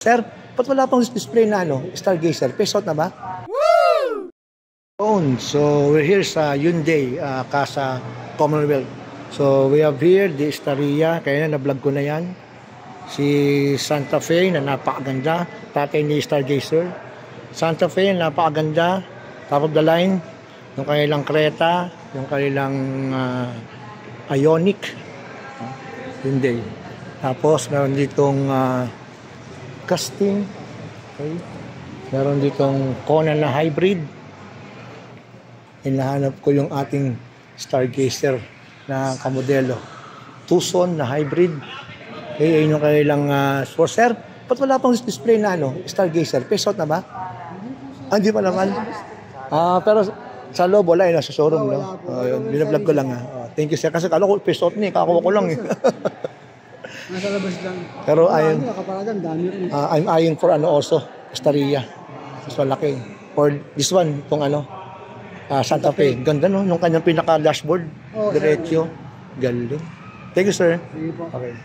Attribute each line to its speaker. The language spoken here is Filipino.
Speaker 1: Sir, ba't wala pang display na Stargazer? Face out na ba? Woo! So, we're here sa Hyundai, Casa Commonwealth. So, we have here the Staria. Kaya na-vlog ko na yan. Si Santa Fe na napakaganda. Tatay ni Stargazer. Santa Fe na napakaganda. Top of the line. Yung kanilang Creta. Yung kanilang Ioniq. Hyundai. Tapos, meron ditong casting. Okay. Meron ditong Kona na hybrid. Hinahanap ko yung ating Stargazer na kamodelo. Tucson na hybrid. Okay, yun yung kailang sports. Sir, ba't wala pang display na Stargazer? Face out na ba? Hindi pa naman. Pero sa loob wala, sa showroom. No? Binablog ko lang. Thank you, sir. Kasi kala ko face out ni, kakakuha ko lang.
Speaker 2: Nasa labas lang.
Speaker 1: Pero I'm eyeing for also, Staria. Mas malaki. Or this one, itong Santa Fe. Ganda no, nung kanyang pinaka-dashboard. Diretso. Galing. Thank you, sir. Okay.